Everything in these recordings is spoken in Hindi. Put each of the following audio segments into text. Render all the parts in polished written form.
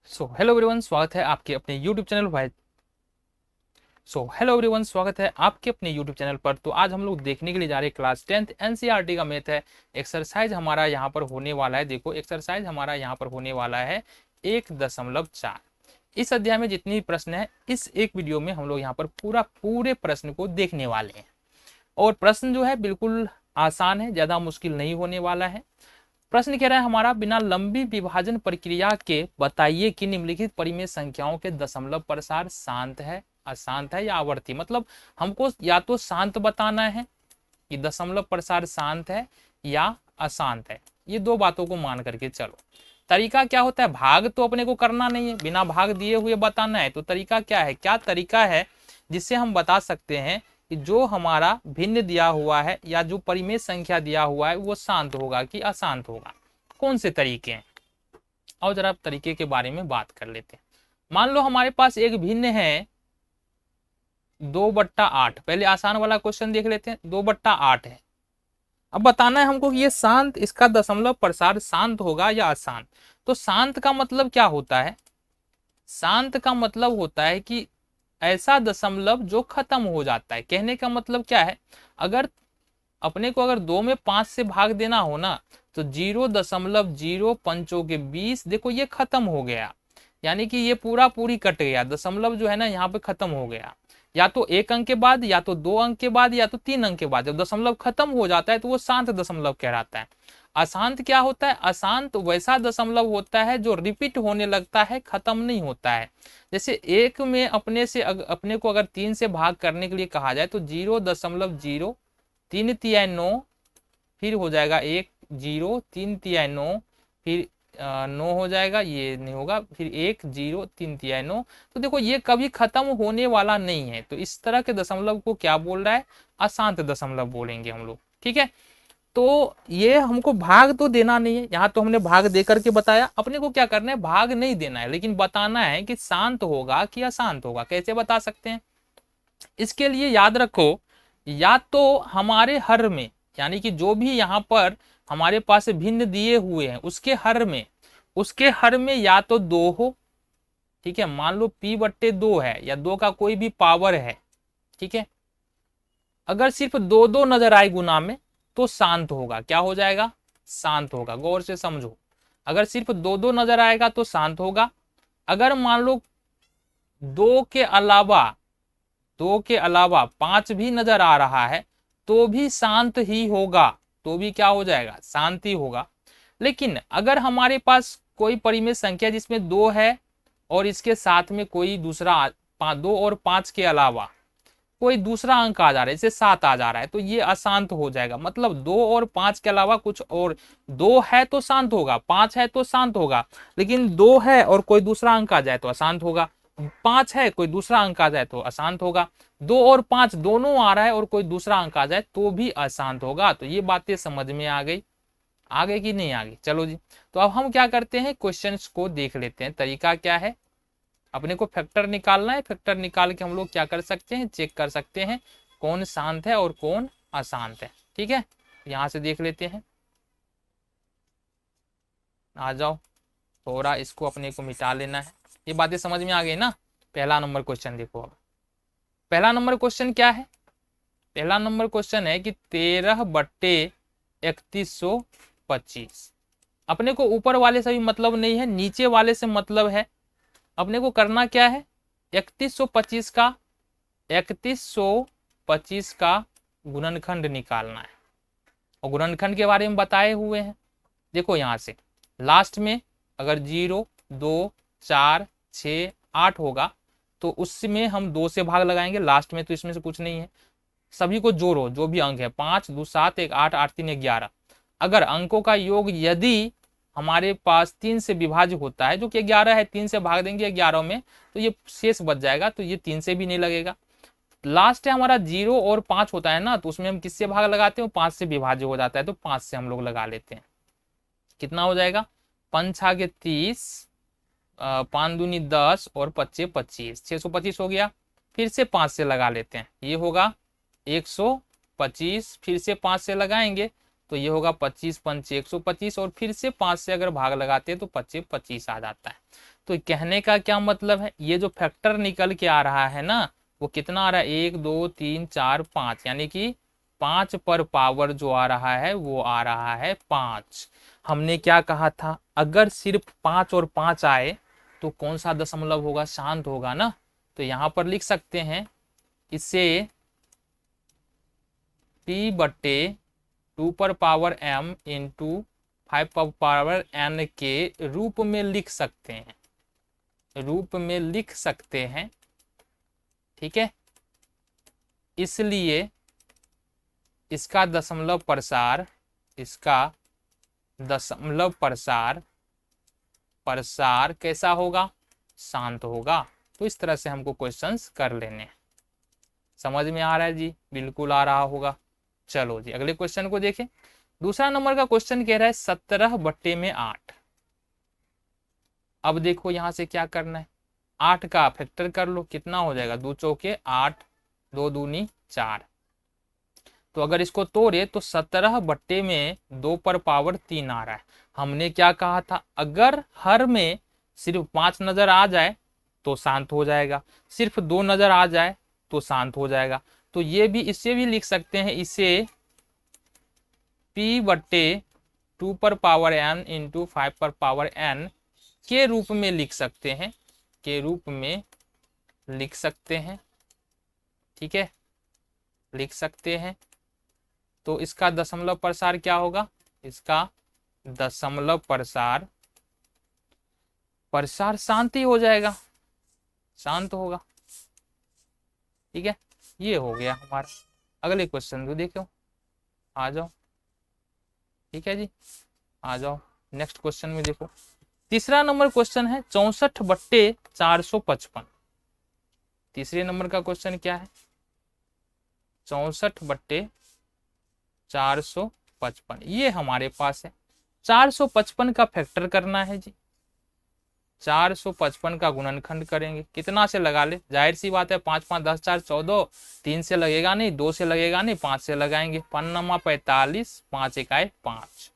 हेलो एवरीवन, स्वागत है आपके अपने YouTube चैनल भाई। हेलो एवरीवन, स्वागत है आपके अपने YouTube चैनल पर। तो आज हम लोग देखने के लिए जा रहे हैं क्लास 10th एनसीईआरटी का मैथ है। एक्सरसाइज हमारा यहाँ पर होने वाला है। देखो एक्सरसाइज हमारा यहाँ पर होने वाला है 1.4। इस अध्याय में जितनी प्रश्न है इस एक वीडियो में हम लोग यहाँ पर पूरे प्रश्न को देखने वाले हैं। और प्रश्न जो है बिल्कुल आसान है, ज्यादा मुश्किल नहीं होने वाला है। प्रश्न कह रहा है हमारा, बिना लंबी विभाजन प्रक्रिया के बताइए कि निम्नलिखित परिमेय संख्याओं के दशमलव प्रसार शांत है, अशांत है या आवर्ती। मतलब हमको या तो शांत बताना है कि दशमलव प्रसार शांत है या अशांत है। ये दो बातों को मान करके चलो। तरीका क्या होता है, भाग तो अपने को करना नहीं है, बिना भाग दिए हुए बताना है। तो तरीका क्या है, क्या तरीका है जिससे हम बता सकते हैं कि जो हमारा भिन्न दिया हुआ है या जो परिमेय संख्या दिया हुआ है वो शांत होगा कि अशांत होगा। कौन से तरीके हैं, और जरा तरीके के बारे में बात कर लेते हैं। मान लो हमारे पास एक भिन्न है 2/8। पहले आसान वाला क्वेश्चन देख लेते हैं। 2/8 है। अब बताना है हमको कि ये शांत, इसका दशमलव प्रसार शांत होगा या अशांत। तो शांत का मतलब क्या होता है, शांत का मतलब होता है कि ऐसा दशमलव जो खत्म हो जाता है। कहने का मतलब क्या है, अगर अपने को अगर 2 में 5 से भाग देना हो ना, तो 0.05 देखो ये खत्म हो गया, यानी कि ये पूरी कट गया। दशमलव जो है ना यहाँ पे खत्म हो गया, या तो 1 अंक के बाद, या तो 2 अंक के बाद, या तो 3 अंक के बाद। जब दशमलव खत्म हो जाता है तो वो शांत दशमलव कहलाता है। अशांत क्या होता है, अशांत वैसा दशमलव होता है जो रिपीट होने लगता है, खत्म नहीं होता है। जैसे एक में अपने को अगर 3 से भाग करने के लिए कहा जाए तो 0.03 फिर हो जाएगा 1, 0.3 फिर 9 हो जाएगा, ये नहीं होगा, फिर 1, 0, 3 9। तो देखो ये कभी खत्म होने वाला नहीं है। तो इस तरह के दशमलव को क्या बोल रहा है, अशांत दशमलव बोलेंगे हम लोग। ठीक है, तो ये हमको भाग तो देना नहीं है, यहाँ तो हमने भाग दे करके बताया। अपने को क्या करना है, भाग नहीं देना है, लेकिन बताना है कि शांत होगा कि अशांत होगा। कैसे बता सकते हैं, इसके लिए याद रखो, या तो हमारे हर में, यानी कि जो भी यहाँ पर हमारे पास भिन्न दिए हुए हैं उसके हर में या तो 2 हो। ठीक है, मान लो p/2 है या 2 का कोई भी पावर है। ठीक है, अगर सिर्फ 2 नजर आए गुना में तो शांत होगा। क्या हो जाएगा, शांत होगा। गौर से समझो, अगर सिर्फ 2 नजर आएगा तो शांत होगा। अगर मान लो 2 के अलावा 5 भी नजर आ रहा है तो भी शांत ही होगा, तो भी क्या हो जाएगा, शांत ही होगा। लेकिन अगर हमारे पास कोई परिमेय संख्या जिसमें 2 है और इसके साथ में कोई दूसरा 2 और 5 के अलावा कोई दूसरा अंक आ जा रहा है, जैसे 7 आ जा रहा है, तो ये अशांत हो जाएगा। मतलब 2 और 5 के अलावा कुछ और, 2 है तो शांत होगा, 5 है तो शांत होगा। लेकिन 2 है और कोई दूसरा अंक आ जाए तो अशांत होगा, 5 है कोई दूसरा अंक आ जाए तो अशांत होगा, 2 और 5 दोनों आ रहा है और कोई दूसरा अंक आ जाए तो भी अशांत होगा। तो ये बातें समझ में आ गई, आगे की नहीं आ गई। चलो जी, तो अब हम क्या करते हैं, क्वेश्चंस को देख लेते हैं। तरीका क्या है, अपने को फैक्टर निकालना है। फैक्टर निकाल के हम लोग क्या कर सकते हैं, चेक कर सकते हैं कौन शांत है और कौन अशांत है। ठीक है, यहां से देख लेते हैं। आ जाओ, थोड़ा इसको अपने को मिटा लेना है। ये बातें समझ में आ गई ना। पहला नंबर क्वेश्चन देखो। अब पहला नंबर क्वेश्चन क्या है, पहला नंबर क्वेश्चन है कि 13/3125। अपने को ऊपर वाले से भी मतलब नहीं है, नीचे वाले से मतलब है। अपने को करना क्या है, 3125 का गुणनखंड निकालना है। और गुणनखंड के बारे में बताए हुए हैं। देखो यहाँ से लास्ट में अगर 0, 2, 4, 6, 8 होगा तो उसमें हम 2 से भाग लगाएंगे लास्ट में, तो इसमें से कुछ नहीं है। सभी को जोड़ो, जो भी अंक है, 5, 2, 7, 1, 8, 8, 3, 11। अगर अंकों का योग यदि हमारे पास 3 से विभाज्य होता है, जो कि 11 है, 3 से भाग देंगे 11 में तो ये शेष बच जाएगा, तो ये 3 से भी नहीं लगेगा। लास्ट है हमारा 0 और 5 होता है ना, तो उसमें हम किससे भाग लगाते हैं, 5 से विभाज्य हो जाता है, तो 5 से हम लोग लगा लेते हैं। कितना हो जाएगा, 5×6 = 30, 5×2 = 10 और 5×5 = 25, 625 हो गया। फिर से 5 से लगा लेते हैं, ये होगा 125, फिर से 5 से लगाएंगे तो ये होगा 25 पंचे 125 और फिर से 5 से अगर भाग लगाते हैं तो 25 25 आ जाता है। तो कहने का क्या मतलब है, ये जो फैक्टर निकल के आ रहा है ना वो कितना आ रहा है 1 2 3 4 5, यानी कि 5 पर पावर जो आ रहा है वो आ रहा है 5। हमने क्या कहा था, अगर सिर्फ 5 और 5 आए तो कौन सा दशमलव होगा, शांत होगा ना। तो यहां पर लिख सकते हैं इसे p बट्टे 2 पर पावर m इंटू 5 पर पावर n के रूप में लिख सकते हैं, रूप में लिख सकते हैं। ठीक है, इसलिए इसका दशमलव प्रसार, इसका दशमलव प्रसार प्रसार कैसा होगा, शांत होगा। तो इस तरह से हमको क्वेश्चंस कर लेने हैं। समझ में आ रहा है जी, बिल्कुल आ रहा होगा। चलो जी अगले क्वेश्चन को देखें। दूसरा नंबर का क्वेश्चन कह रहा है 17 बट्टे में 8। अब देखो यहां से क्या करना है, 8 का फैक्टर कर लो, कितना हो जाएगा 2 चौके 8, 2 दूनी 4। तो अगर इसको तोड़े तो 17 बट्टे में 2 पर पावर 3 आ रहा है। हमने क्या कहा था, अगर हर में सिर्फ 5 नजर आ जाए तो शांत हो जाएगा, सिर्फ 2 नजर आ जाए तो शांत हो जाएगा। तो ये भी, इसे भी लिख सकते हैं, इसे p बट्टे 2 पर पावर n इंटू 5 पर पावर n के रूप में लिख सकते हैं, के रूप में लिख सकते हैं। ठीक है, लिख सकते हैं। तो इसका दशमलव प्रसार क्या होगा, इसका दशमलव प्रसार शांत ही हो जाएगा, शांत होगा। ठीक है, ये हो गया हमारा। अगले क्वेश्चन को देखो, आ जाओ। ठीक है जी, आ जाओ नेक्स्ट क्वेश्चन में देखो। तीसरा नंबर क्वेश्चन है 64 बट्टे 455। तीसरे नंबर का क्वेश्चन क्या है, 64 बट्टे 455 ये हमारे पास है। 455 का फैक्टर करना है जी, 455 का गुणनखंड करेंगे, कितना से लगा ले, जाहिर सी बात है 5 5 10 4 14, 3 से लगेगा नहीं, 2 से लगेगा नहीं, 5 से लगाएंगे, 5 45, 5 1 5।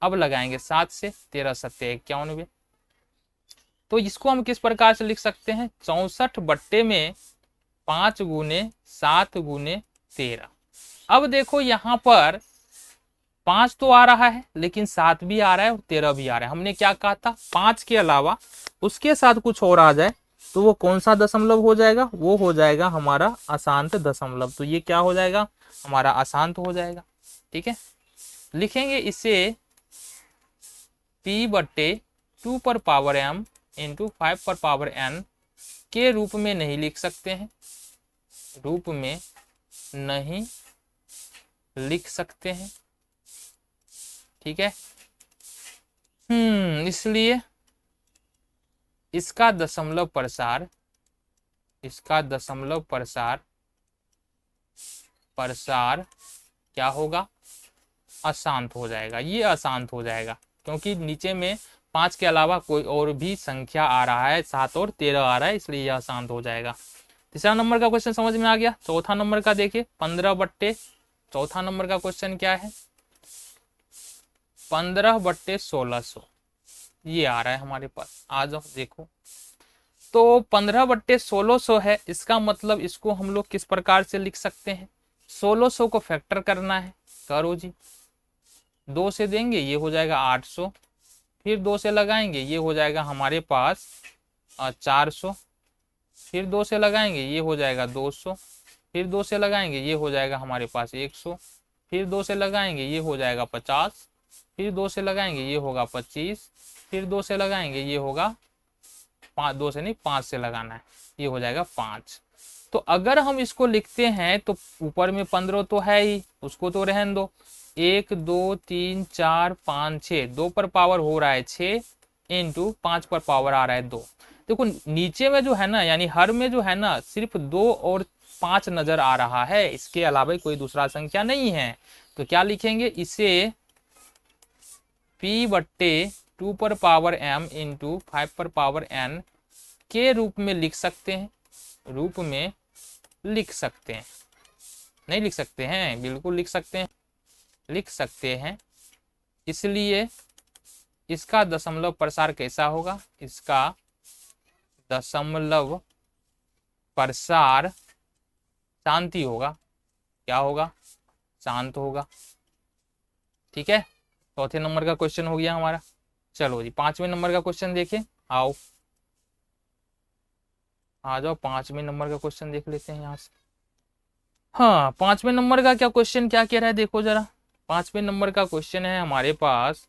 अब लगाएंगे 7 से, 13 7 91। तो इसको हम किस प्रकार से लिख सकते हैं, 64 बट्टे में 5 गुने 7 गुने 13। अब देखो यहां पर 5 तो आ रहा है लेकिन 7 भी आ रहा है और 13 भी आ रहा है। हमने क्या कहा था, 5 के अलावा उसके साथ कुछ और आ जाए तो वो कौन सा दशमलव हो जाएगा, वो हो जाएगा हमारा अशांत दशमलव। तो ये क्या हो जाएगा, हमारा अशांत हो जाएगा। ठीक है, लिखेंगे इसे p बट्टे 2 पर पावर m इंटू 5 पर पावर n के रूप में नहीं लिख सकते हैं, रूप में नहीं लिख सकते हैं। ठीक है, इसलिए इसका दशमलव प्रसार, इसका दशमलव प्रसार क्या होगा, अशांत हो जाएगा। ये अशांत हो जाएगा क्योंकि नीचे में 5 के अलावा कोई और भी संख्या आ रहा है, 7 और 13 आ रहा है, इसलिए यह अशांत हो जाएगा। तीसरा नंबर का क्वेश्चन समझ में आ गया। चौथा नंबर का देखिए 15 बट्टे, चौथा नंबर का क्वेश्चन क्या है, 15 बट्टे 1600 ये आ रहा है हमारे पास। आ जाओ देखो, तो 15 बट्टे 1600 है, इसका मतलब इसको हम लोग किस प्रकार से लिख सकते हैं, 1600 को फैक्टर करना है, करो जी। 2 से देंगे ये हो जाएगा 800, फिर 2 से लगाएंगे ये हो जाएगा हमारे पास 400, फिर 2 से लगाएंगे ये हो जाएगा 200, फिर 2 से लगाएंगे ये हो जाएगा हमारे पास 100, फिर 2 से लगाएंगे ये हो जाएगा 50, फिर 2 से लगाएंगे ये होगा 25, फिर 2 से लगाएंगे ये होगा 5, 2 से नहीं 5 से लगाना है, ये हो जाएगा 5। तो अगर हम इसको लिखते हैं तो ऊपर में 15 तो है ही, उसको तो रहने दो, 1 2 3 4 5 6, 2 पर पावर हो रहा है 6 इंटू 5 पर पावर आ रहा है 2। देखो नीचे में जो है ना, यानी हर में जो है ना सिर्फ 2 और 5 नजर आ रहा है, इसके अलावा कोई दूसरा संख्या नहीं है। तो क्या लिखेंगे, इसे p बट्टे 2 पर पावर m इंटू 5 पर पावर n के रूप में लिख सकते हैं, रूप में लिख सकते हैं, नहीं लिख सकते हैं, बिल्कुल लिख सकते हैं, लिख सकते हैं, इसलिए इसका दशमलव प्रसार कैसा होगा, इसका दशमलव प्रसार शांति होगा। क्या होगा, शांत होगा। ठीक है, चौथे नंबर का क्वेश्चन हो गया हमारा। चलो जी 5वें नंबर का क्वेश्चन देखिए, आओ आ जाओ 5वें नंबर का क्वेश्चन देख लेते हैं यहाँ से। हाँ 5वें नंबर का क्या क्वेश्चन क्या कह रहा है, देखो जरा। 5वें नंबर का क्वेश्चन है हमारे पास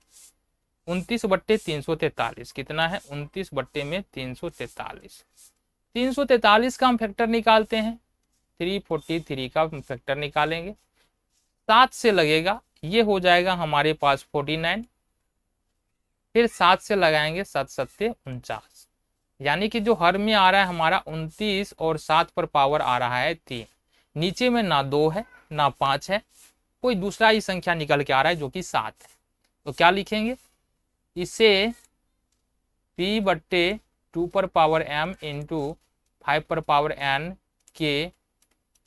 29/343। कितना है, 29/343। 343 का हम फैक्टर निकालते हैं, 343 का फैक्टर निकालेंगे, 7 से लगेगा, ये हो जाएगा हमारे पास 49। फिर 7 से लगाएंगे 7 सत्ते 49, यानी कि जो हर में आ रहा है हमारा 29 और 7 पर पावर आ रहा है 3। नीचे में ना 2 है ना 5 है, कोई दूसरा ही संख्या निकल के आ रहा है जो कि 7 है। तो क्या लिखेंगे, इसे p/2 पर पावर m इंटू 5 पर पावर n के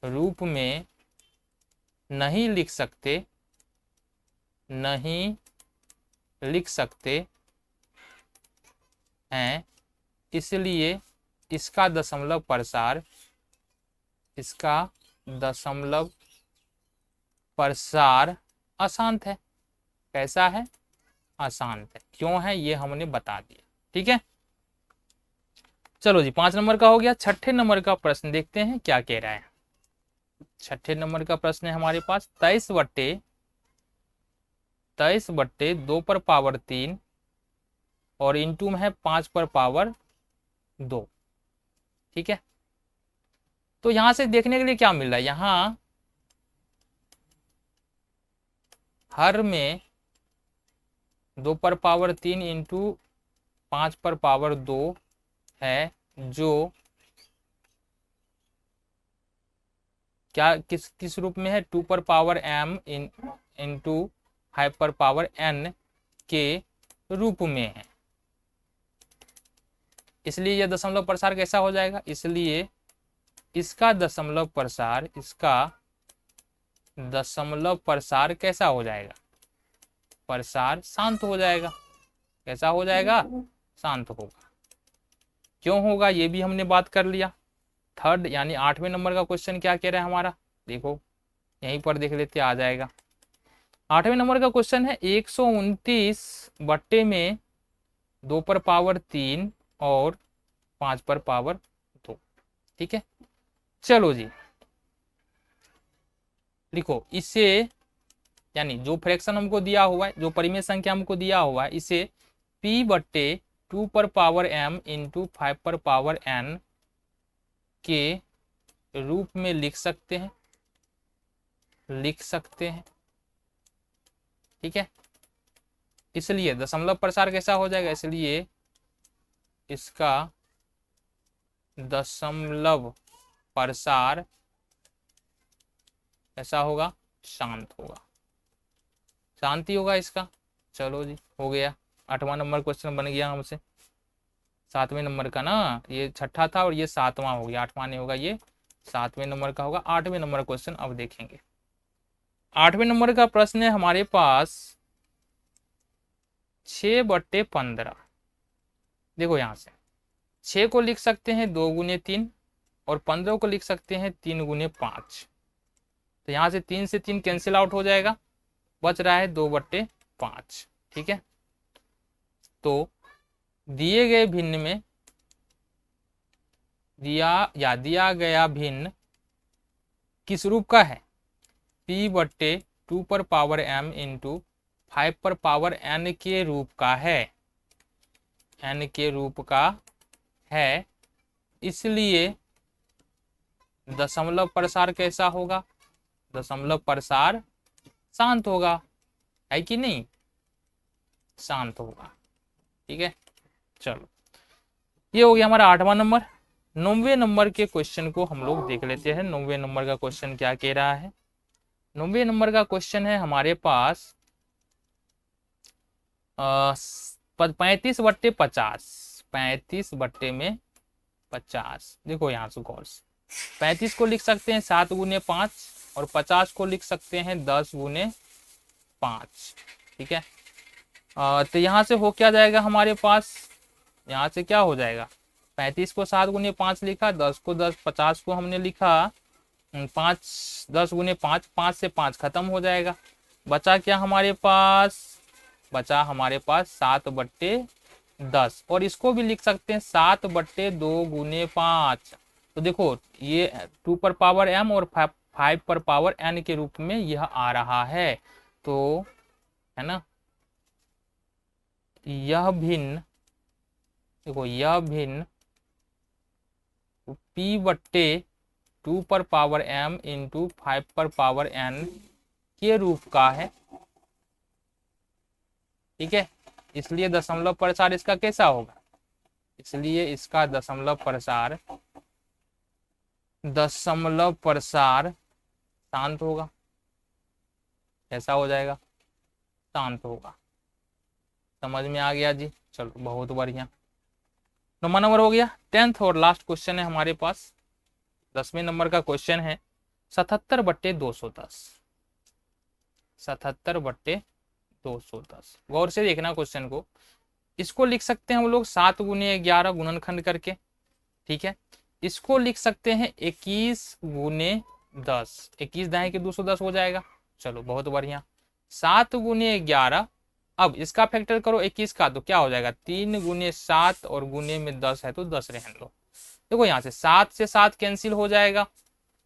रूप में नहीं लिख सकते, नहीं लिख सकते हैं, इसलिए इसका दशमलव प्रसार, इसका दशमलव प्रसार अशांत है। कैसा है, अशांत है। क्यों है ये हमने बता दिया। ठीक है, चलो जी 5 नंबर का हो गया। 6ठे नंबर का प्रश्न देखते हैं क्या कह रहा है। 6ठे नंबर का प्रश्न है हमारे पास 23/2 पर पावर 3 और इंटू में है 5 पर पावर 2। ठीक है, तो यहां से देखने के लिए क्या मिल रहा है, यहां हर में 2 पर पावर 3 इंटू 5 पर पावर 2 है, जो क्या किस रूप में है, 2 पर पावर m इंटू 5 पर पावर n के रूप में है। इसलिए यह दशमलव प्रसार कैसा हो जाएगा, इसलिए इसका दशमलव प्रसार, इसका दशमलव प्रसार कैसा हो जाएगा, प्रसार शांत हो जाएगा। कैसा हो जाएगा, शांत होगा। क्यों होगा ये भी हमने बात कर लिया। थर्ड यानी 8वें नंबर का क्वेश्चन क्या कह रहा है हमारा, देखो यहीं पर देख लेते आ जाएगा। 8वें नंबर का क्वेश्चन है 129 में 2 पर पावर 3 और 5 पर पावर 2। ठीक है, चलो जी लिखो इसे, यानी जो फ्रैक्शन हमको दिया हुआ है, जो परिमेय संख्या हमको दिया हुआ है, इसे p/2 पर पावर m इंटू 5 पर पावर n के रूप में लिख सकते हैं, लिख सकते हैं। ठीक है, इसलिए दशमलव प्रसार कैसा हो जाएगा, इसलिए इसका दशमलव प्रसार ऐसा होगा, शांत होगा, शांति होगा इसका। चलो जी हो गया, 8वां नंबर क्वेश्चन बन गया हमसे। 7वें नंबर का ना, ये 6ठा था और ये 7वां हो गया, 8वां नहीं होगा, ये 7वें नंबर का होगा। 8वें नंबर क्वेश्चन अब देखेंगे। 8वें नंबर का प्रश्न है हमारे पास 6/15। देखो यहां से 6 को लिख सकते हैं 2 × 3 और 15 को लिख सकते हैं 3 × 5। तो यहां से 3 से 3 कैंसिल आउट हो जाएगा, बच रहा है 2/5। ठीक है, तो दिए गए भिन्न में दिया गया भिन्न किस रूप का है, p/2 पर पावर m इंटू 5 पर पावर n के रूप का है, n के रूप का है। इसलिए दशमलव प्रसार कैसा होगा, दशमलव प्रसार शांत होगा, है कि नहीं, शांत होगा। ठीक है, चलो ये हो गया हमारा 8वां नंबर। 9वें नंबर के क्वेश्चन को हम लोग देख लेते हैं। 9वें नंबर का क्वेश्चन क्या कह रहा है। 9वें नंबर का क्वेश्चन है हमारे पास 35/50। 35/50। देखो यहाँ से गौर से 35 को लिख सकते हैं 7 × 5 और 50 को लिख सकते हैं 10 × 5। ठीक है, तो यहाँ से हो क्या जाएगा हमारे पास, यहाँ से क्या हो जाएगा, 35 को 7 गुने 5 लिखा, 10 को 10, 50 को हमने लिखा 5, 10 गुने 5, 5 से 5 खत्म हो जाएगा। बचा क्या हमारे पास, बचा हमारे पास 7/10, और इसको भी लिख सकते हैं 7/2 गुने 5। तो देखो ये 2 पर पावर m और 5 पर पावर n के रूप में यह आ रहा है। तो है ना, यह भिन्न, देखो यह भिन्न p/2 पर पावर m इंटू 5 पर पावर n के रूप का है। ठीक है, इसलिए दशमलव प्रसार इसका कैसा होगा, इसलिए इसका दशमलव प्रसार शांत होगा। कैसा हो जाएगा, शांत होगा। समझ में आ गया जी, चलो बहुत बढ़िया। 9वां नंबर हो गया। 10th और लास्ट क्वेश्चन है हमारे पास, 10वें नंबर का क्वेश्चन है 77/210। 77/210, गौर से देखना क्वेश्चन को। इसको लिख सकते हैं हम लोग 7 गुने 11 गुणनखंड करके। ठीक है, इसको लिख सकते हैं 21 गुने 10, 21 दाएं के 210 हो जाएगा। चलो बहुत बढ़िया। 7 गुने 11, अब इसका फैक्टर करो 21 का, तो क्या हो जाएगा 3 गुने 7 और गुने में 10 है तो 10 रहने दो। देखो यहाँ से 7 से 7 कैंसिल हो जाएगा,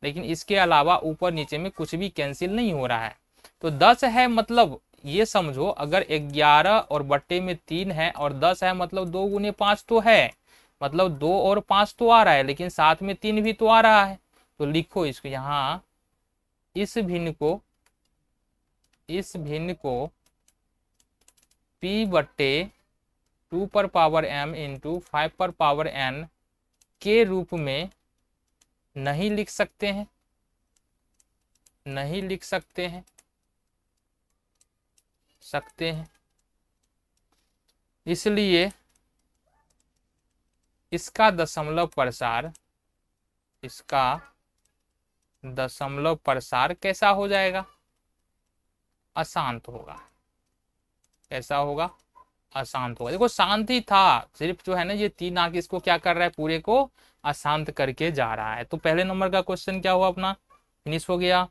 लेकिन इसके अलावा ऊपर नीचे में कुछ भी कैंसिल नहीं हो रहा है। तो 10 है, मतलब ये समझो अगर 11 और बट्टे में 3 है और 10 है, मतलब 2 गुने 5 तो है, मतलब 2 और 5 तो आ रहा है, लेकिन साथ में 3 भी तो आ रहा है। तो लिखो इसको यहाँ, इस भिन्न को p/2 पर पावर m इंटू 5 पर पावर n के रूप में नहीं लिख सकते हैं, नहीं लिख सकते हैं, इसलिए इसका दशमलव प्रसार कैसा हो जाएगा, अशांत होगा। कैसा होगा, अशांत होगा। देखो शांत ही था, सिर्फ जो है ना ये 3 आंक इसको क्या कर रहा है, पूरे को अशांत करके जा रहा है। तो पहले नंबर का क्वेश्चन क्या हुआ अपना, फिनिश हो गया।